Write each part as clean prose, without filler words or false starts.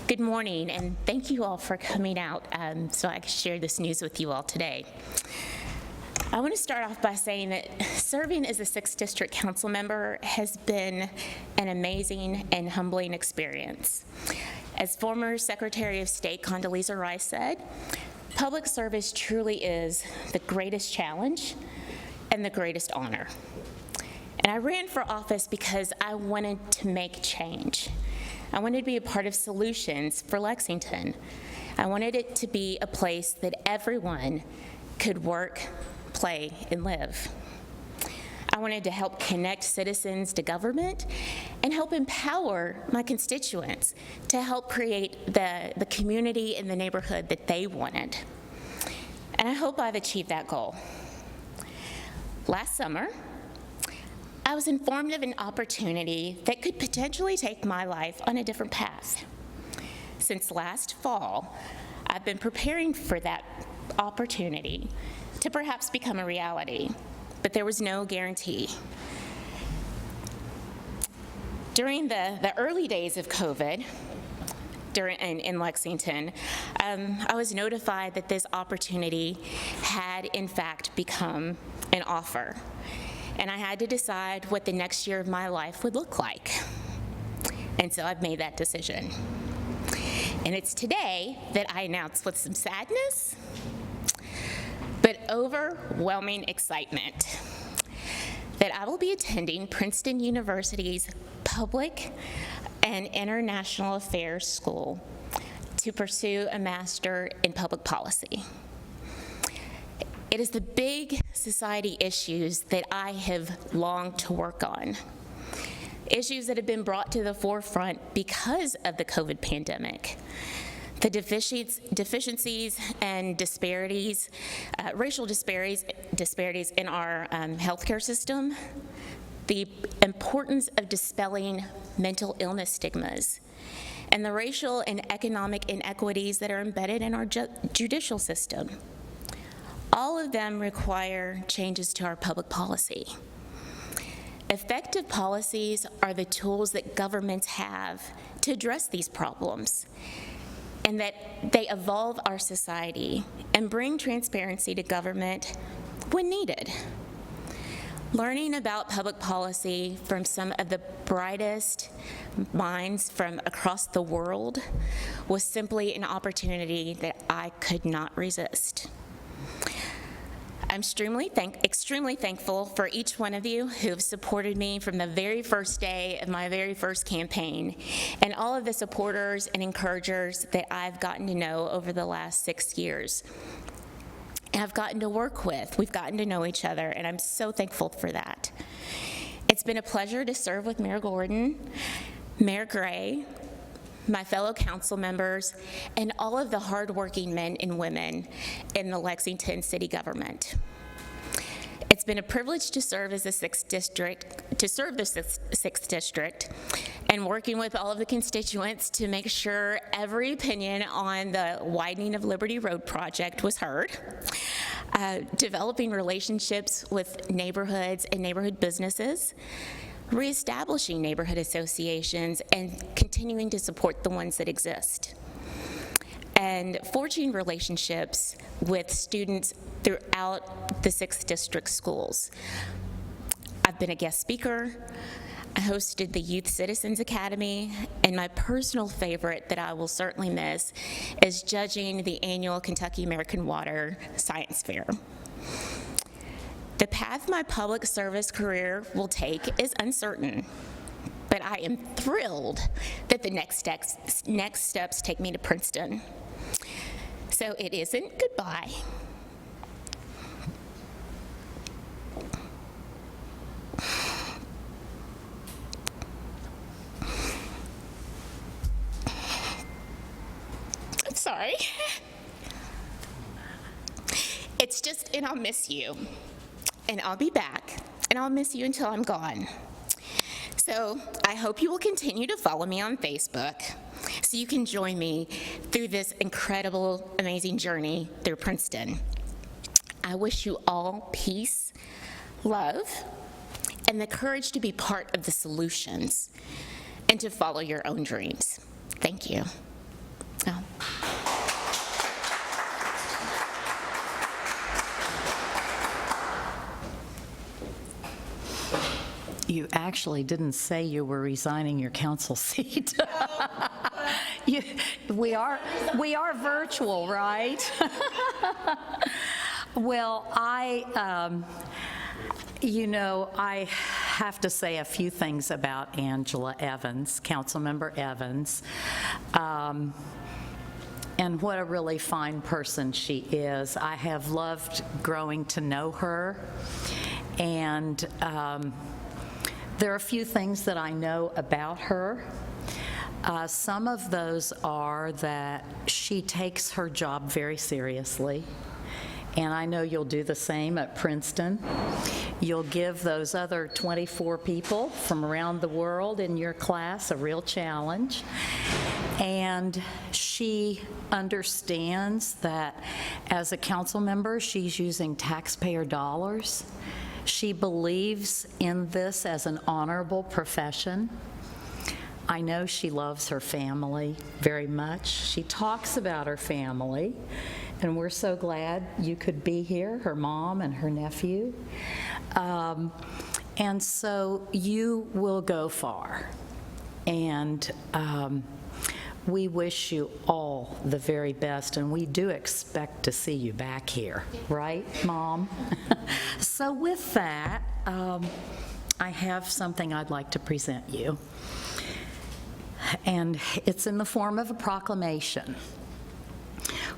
Good morning, and thank you all for coming out so I can share this news with you all today. I want to start off by saying that serving as a 6th District Council member has been an amazing and humbling experience. As former Secretary of State Condoleezza Rice said, public service truly is the greatest challenge and the greatest honor. And I ran for office because I wanted to make change. I wanted to be a part of solutions for Lexington. I wanted it to be a place that everyone could work, play, and live. I wanted to help connect citizens to government and help empower my constituents to help create the community and the neighborhood that they wanted. And I hope I've achieved that goal. Last summer, I was informed of an opportunity that could potentially take my life on a different path. Since last fall, I've been preparing for that opportunity to perhaps become a reality, but there was no guarantee. During the early days of COVID, in Lexington, I was notified that this opportunity had in fact become an offer. And I had to decide what the next year of my life would look like. And so I've made that decision. And it's today that I announce with some sadness, but overwhelming excitement, that I will be attending Princeton University's Public and International Affairs School to pursue a Master in Public Policy. It is the big society issues that I have longed to work on, issues that have been brought to the forefront because of the COVID pandemic. The deficiencies and disparities, racial disparities in our healthcare system, the importance of dispelling mental illness stigmas, and the racial and economic inequities that are embedded in our judicial system. All of them require changes to our public policy. Effective policies are the tools that governments have to address these problems, and that they evolve our society and bring transparency to government when needed. Learning about public policy from some of the brightest minds from across the world was simply an opportunity that I could not resist. I'm extremely thankful for each one of you who have supported me from the very first day of my very first campaign, and all of the supporters and encouragers that I've gotten to know over the last 6 years. And I've gotten to work with, we've gotten to know each other, and I'm so thankful for that. It's been a pleasure to serve with Mayor Gordon, Mayor Gray, my fellow council members, and all of the hardworking men and women in the Lexington city government. It's been a privilege to serve as the 6th District, and working with all of the constituents to make sure every opinion on the widening of Liberty Road project was heard, developing relationships with neighborhoods and neighborhood businesses, reestablishing neighborhood associations, and continuing to support the ones that exist, and forging relationships with students throughout the 6th District schools. I've been a guest speaker, I hosted the Youth Citizens Academy, and my personal favorite that I will certainly miss is judging the annual Kentucky American Water Science Fair. The path my public service career will take is uncertain, but I am thrilled that the next steps take me to Princeton. So it isn't goodbye. I'm sorry. It's just, and I'll miss you. And I'll be back, and I'll miss you until I'm gone. So I hope you will continue to follow me on Facebook so you can join me through this incredible, amazing journey through Princeton. I wish you all peace, love, and the courage to be part of the solutions and to follow your own dreams. Thank you. You actually didn't say you were resigning your council seat. We are virtual, right? Well, I have to say a few things about Angela Evans, Councilmember Evans, and what a really fine person she is. I have loved growing to know her, and there are a few things that I know about her. Some of those are that she takes her job very seriously, and I know you'll do the same at Princeton. You'll give those other 24 people from around the world in your class a real challenge. And she understands that as a council member, she's using taxpayer dollars. She believes in this as an honorable profession. I know she loves her family very much. She talks about her family, and we're so glad you could be here, her mom and her nephew. And so you will go far. And we wish you all the very best, and we do expect to see you back here, right, Mom? So with that, I have something I'd like to present you, and it's in the form of a proclamation.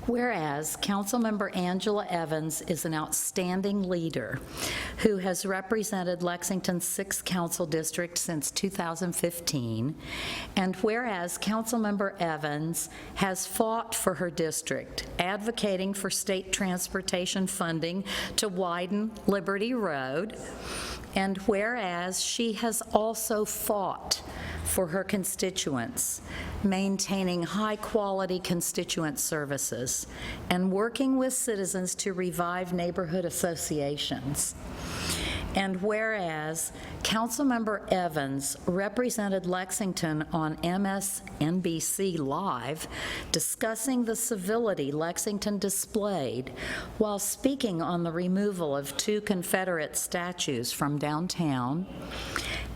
Whereas Councilmember Angela Evans is an outstanding leader who has represented Lexington's 6th Council District since 2015, and whereas Councilmember Evans has fought for her district, advocating for state transportation funding to widen Liberty Road, and whereas she has also fought for her constituents, maintaining high-quality constituent services, and working with citizens to revive neighborhood associations. And whereas Councilmember Evans represented Lexington on MSNBC Live, discussing the civility Lexington displayed while speaking on the removal of 2 Confederate statues from downtown,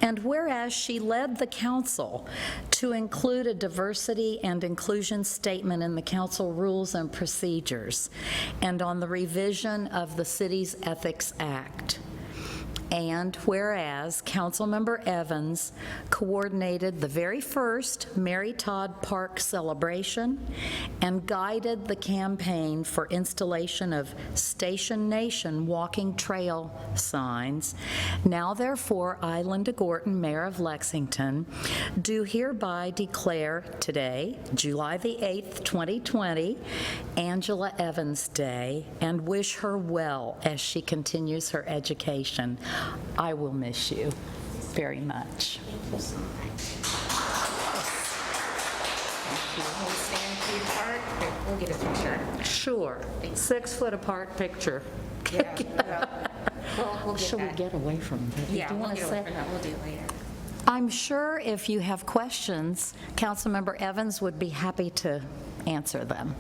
and whereas she led the council to include a diversity and inclusion statement in the council rules and procedures, and on the revision of the city's Ethics Act. And whereas Councilmember Evans coordinated the very first Mary Todd Park celebration and guided the campaign for installation of Station Nation walking trail signs, now therefore I, Linda Gorton, Mayor of Lexington, do hereby declare today, July the 8th, 2020, Angela Evans Day, and wish her well as she continues her education. I will miss you very much. Thank you so much. We'll stand 2 apart. We'll get a picture. Sure. 6 foot apart picture. Yeah. We'll get Shall we that. get away from that? Yeah, Do you we'll wanna get say- away from that. We'll do it later. I'm sure if you have questions, Councilmember Evans would be happy to answer them.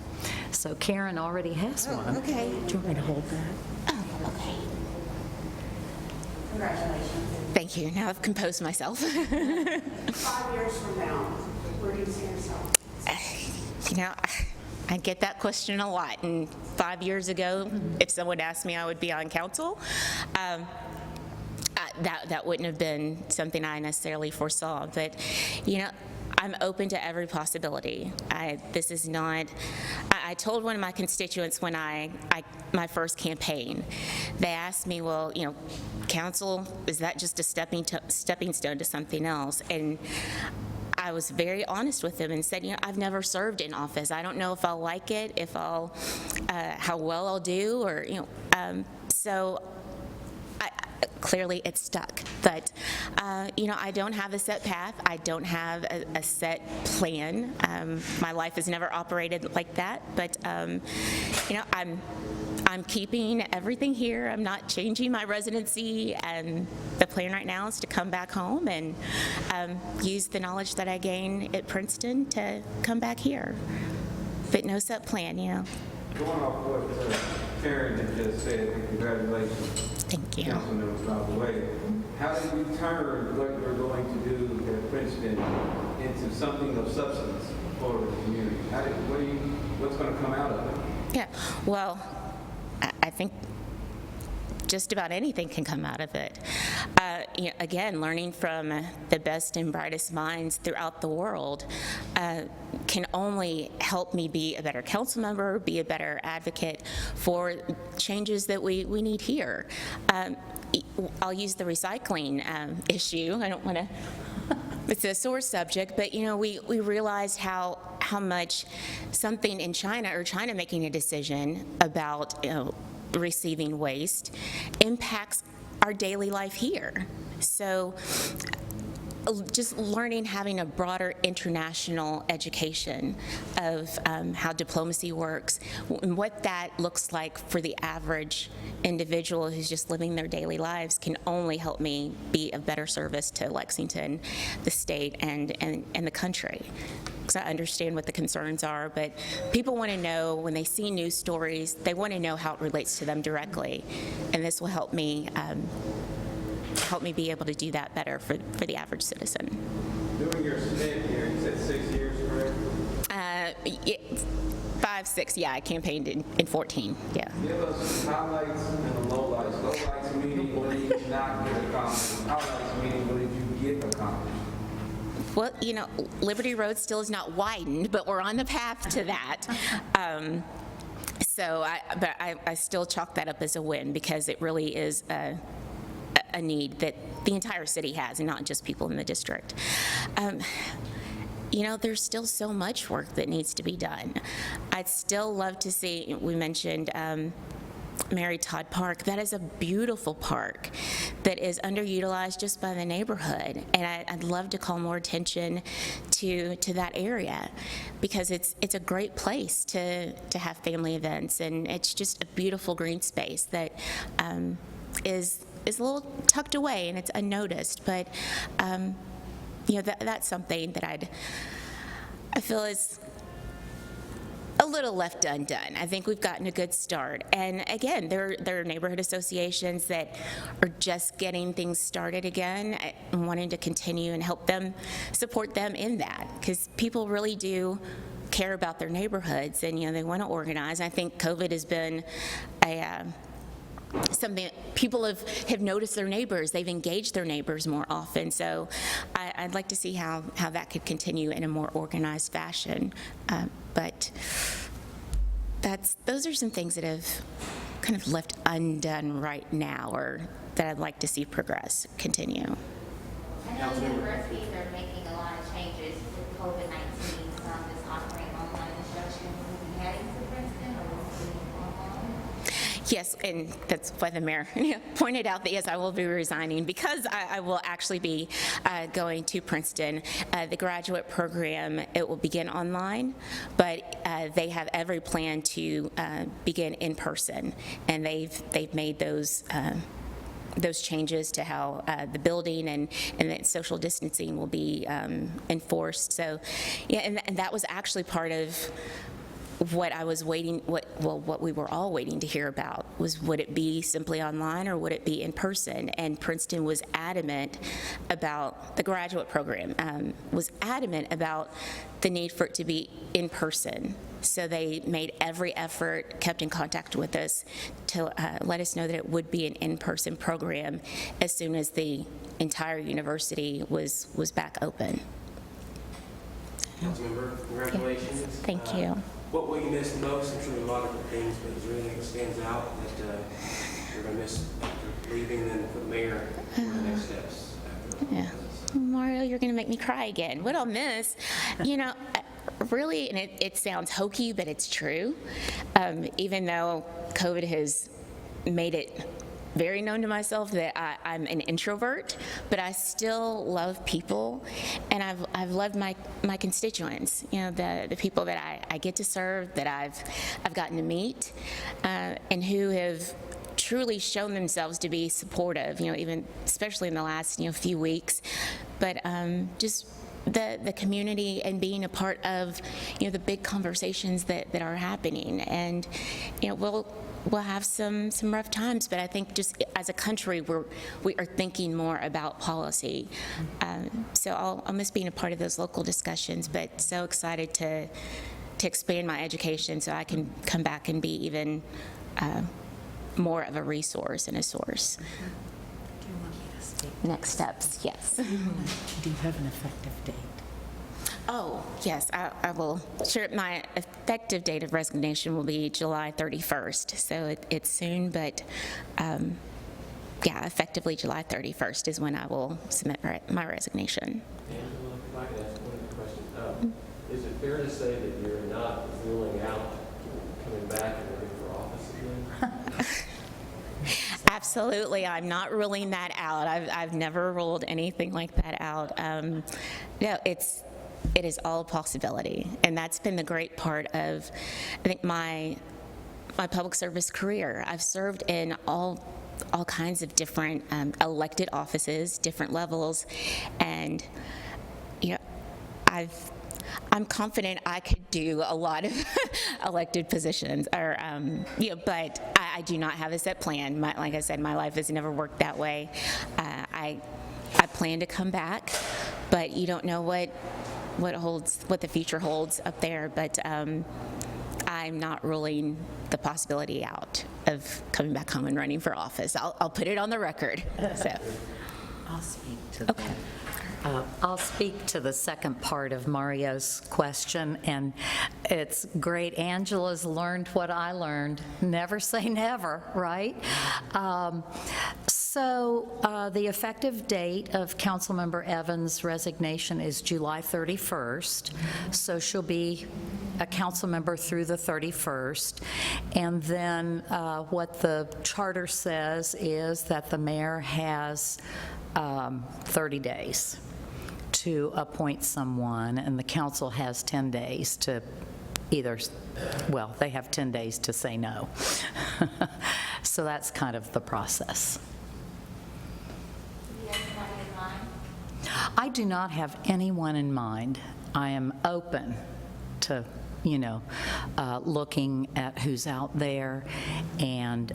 So Karen already has one. Okay. Do you want me to hold that? Oh, okay. Congratulations. Thank you. Now I've composed myself. 5 years from now, where do you see yourself? You know, I get that question a lot. And 5 years ago, if someone asked me I would be on council, that wouldn't have been something I necessarily foresaw. But, you know, I'm open to every possibility. This is not. I told one of my constituents when my first campaign, they asked me, well, you know, council, is that just a stepping stone to something else? And I was very honest with them and said, you know, I've never served in office. I don't know if I'll like it, if I'll, how well I'll do, or, you know, so clearly it's stuck. But, you know, I don't have a set path. I don't have a set plan. My life has never operated like that. But, you know, I'm keeping everything here. I'm not changing my residency. And the plan right now is to come back home and use the knowledge that I gained at Princeton to come back here. But no set plan, you know. Going off what Karen had just said, congratulations. Thank you. Councilmember, by the way. How do you turn what you're going to do at Princeton into something of substance for the community? What's going to come out of it? Yeah, well, I think just about anything can come out of it. Again, learning from the best and brightest minds throughout the world can only help me be a better council member, be a better advocate for changes that we need here. I'll use the recycling issue. I don't want to. It's a sore subject, but we realized how much something in China, or China making a decision about receiving waste, impacts our daily life here. So just learning, having a broader international education of how diplomacy works and what that looks like for the average individual who's just living their daily lives can only help me be of better service to Lexington, the state, and the country. Because I understand what the concerns are, but people want to know, when they see news stories, they want to know how it relates to them directly, and this will help me be able to do that better for the average citizen. During your stint here, you said 6 years, correct? 5, 6, yeah, I campaigned in 14, yeah. Give us highlights and lowlights. Lowlights meaning what did you not get accomplished? Highlights meaning what did you get accomplished? Well, Liberty Road still is not widened, but we're on the path to that. But I still chalk that up as a win, because it really is a need that the entire city has, and not just people in the district. There's still so much work that needs to be done. I'd still love to see, we mentioned Mary Todd Park. That is a beautiful park that is underutilized just by the neighborhood, and I'd love to call more attention to that area, because it's a great place to have family events, and it's just a beautiful green space that is a little tucked away and it's unnoticed, but that's something that I feel is a little left undone. I think we've gotten a good start. And again, there are neighborhood associations that are just getting things started again, and wanting to continue and help them, support them in that, because people really do care about their neighborhoods, and they want to organize. I think COVID has been something that people have noticed their neighbors. They've engaged their neighbors more often. So I'd like to see how that could continue in a more organized fashion. But those are some things that have kind of left undone right now, or that I'd like to see continue. I know universities are making a lot of changes with COVID-19. Some is offering online instruction. Will you be heading to Princeton, or will you be online? Yes, and that's why the mayor pointed out that, yes, I will be resigning, because I will actually be going to Princeton. The graduate program, it will begin online, but they have every plan to begin in person, and they've made those changes to how the building and the social distancing will be enforced. So, yeah, and that was actually part of what I was waiting, what we were all waiting to hear about, was would it be simply online or would it be in person? And Princeton was adamant about, the graduate program was adamant about the need for it to be in person. So they made every effort, kept in contact with us to let us know that it would be an in-person program as soon as the entire university was back open. Councilmember, congratulations. Thank you. What will you miss most? I'm sure a lot of different things, but is there anything that stands out that you're going to miss after leaving, then for the mayor, what are the next steps after? Yeah. Mario, you're going to make me cry again. What I'll miss, really, and it sounds hokey, but it's true. Even though COVID has made it very known to myself that I'm an introvert, but I still love people, and I've loved my constituents. The people that I get to serve, that I've gotten to meet, and who have truly shown themselves to be supportive. Even especially in the last few weeks, but just the community and being a part of, the big conversations that are happening. And, we'll have some rough times, but I think just as a country, we are thinking more about policy. So I'll miss being a part of those local discussions, but so excited to expand my education so I can come back and be even more of a resource and a source. Next steps, yes. Do you have an effective date? Oh, yes, I will. Sure, my effective date of resignation will be July 31st, so it's soon, but effectively July 31st is when I will submit my resignation. Angela, if I could ask one question. Is it fair to say that you're not ruling out coming back and running for office again? Absolutely, I'm not ruling that out. I've never ruled anything like that out. No, it is all a possibility, and that's been the great part of, I think, my public service career. I've served in all kinds of different elected offices, different levels, and I'm confident I could do a lot of elected positions, or but I do not have a set plan. Like I said, my life has never worked that way. I plan to come back, but you don't know what the future holds up there. But I'm not ruling the possibility out of coming back home and running for office. I'll put it on the record. So. I'll speak to that. I'll speak to the second part of Mario's question, and it's great. Angela's learned what I learned. Never say never, right? So the effective date of Councilmember Evans' resignation is July 31st, so she'll be a council member through the 31st. And then what the charter says is that the mayor has 30 days to appoint someone, and the council has 10 days to they have 10 days to say no. So that's kind of the process. Do you have somebody in mind? I do not have anyone in mind. I am open to, looking at who's out there, and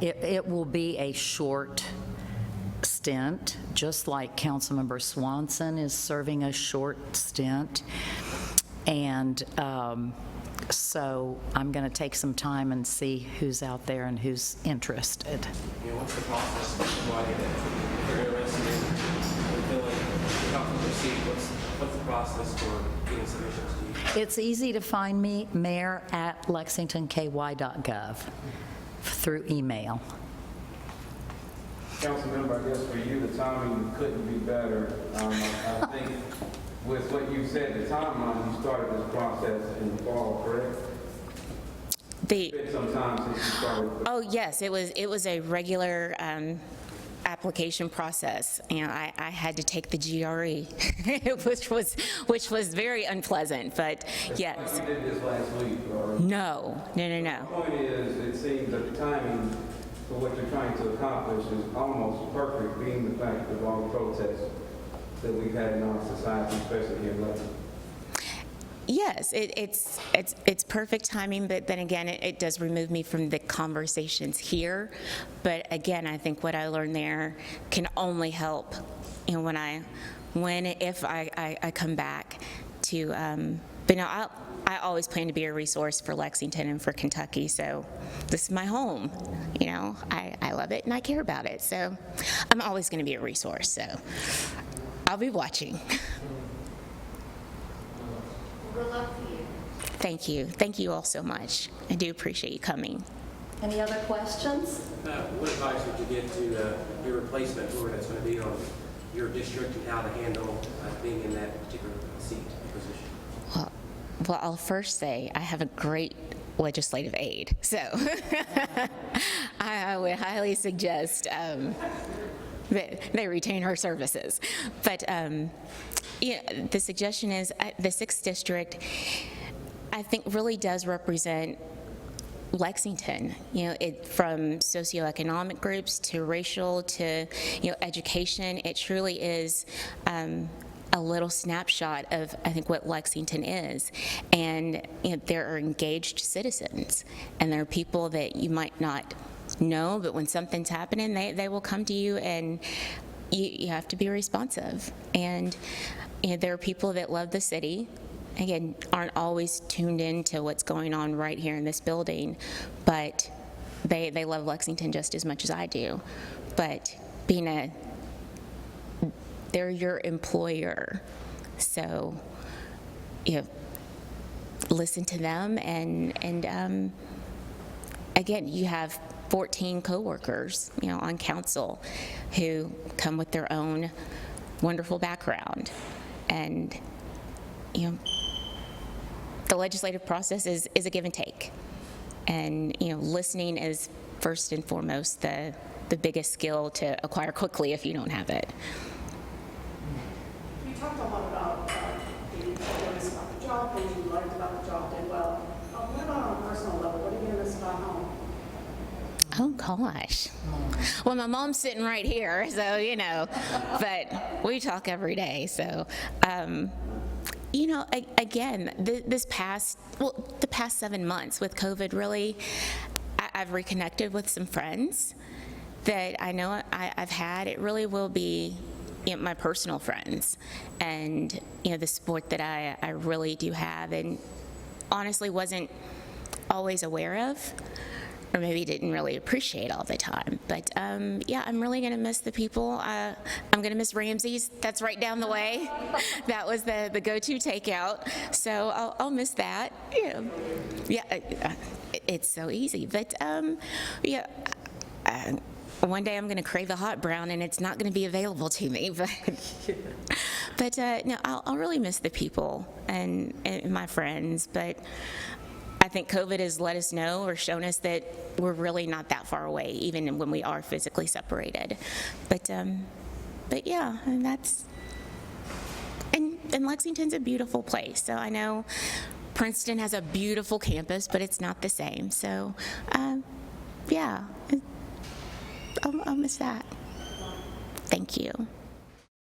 it will be a short stint, just like Councilmember Swanson is serving a short stint. And so I'm going to take some time and see who's out there and who's interested. What's the process of why if they're interested in filling the council seat? What's the process for getting submissions to you? It's easy to find me, mayor@lexingtonky.gov, through email. Councilmember, I guess for you, the timing couldn't be better. I think with what you said, the timeline, you started this process in the fall, correct? It's been some time since you started. Oh, yes, it was a regular application process, and I had to take the GRE, which was very unpleasant, but yes. You did this last week, or? No. The point is, it seems that the timing for what you're trying to accomplish is almost perfect, being the fact of all the protests that we've had in our society, especially here in Lexington. Yes, it's perfect timing, but then again, it does remove me from the conversations here. But again, I think what I learned there can only help, if I come back to. But no, I always plan to be a resource for Lexington and for Kentucky. So this is my home. I love it and I care about it. So I'm always going to be a resource. So I'll be watching. Good luck to you. Thank you. Thank you all so much. I do appreciate you coming. Any other questions? What advice would you give to your replacement, whoever that's going to be on your district, and how to handle being in that particular seat position? Well, I'll first say I have a great legislative aide, so I would highly suggest that they retain her services. But the suggestion is the 6th District, I think, really does represent Lexington, from socioeconomic groups to racial to, education. It truly is a little snapshot of, I think, what Lexington is. And there are engaged citizens, and there are people that you might not know, but when something's happening, they will come to you, and you have to be responsive. And there are people that love the city, again, aren't always tuned in to what's going on right here in this building, but they love Lexington just as much as I do. But they're your employer, so listen to them, and again, you have 14 coworkers, on council who come with their own wonderful background, and the legislative process is a give and take, and listening is first and foremost the biggest skill to acquire quickly if you don't have it. You talked a lot about the awareness about the job, things you liked about the job, did well. What about on a personal level? What are you going to miss about home? Oh, gosh. Well, my mom's sitting right here, so, but we talk every day. So, again, the past 7 months with COVID, really, I've reconnected with some friends that I know I've had. It really will be my personal friends, and, the support that I really do have, and honestly wasn't always aware of, or maybe didn't really appreciate all the time. But yeah, I'm really going to miss the people. I'm going to miss Ramsey's. That's right down the way. That was the go-to takeout. So I'll miss that. Yeah, it's so easy. But yeah, one day I'm going to crave a hot brown, and it's not going to be available to me. But no, I'll really miss the people and my friends. But I think COVID has let us know, or shown us, that we're really not that far away, even when we are physically separated. But yeah, and and Lexington's a beautiful place. So I know Princeton has a beautiful campus, but it's not the same. So yeah, I'll miss that. Thank you.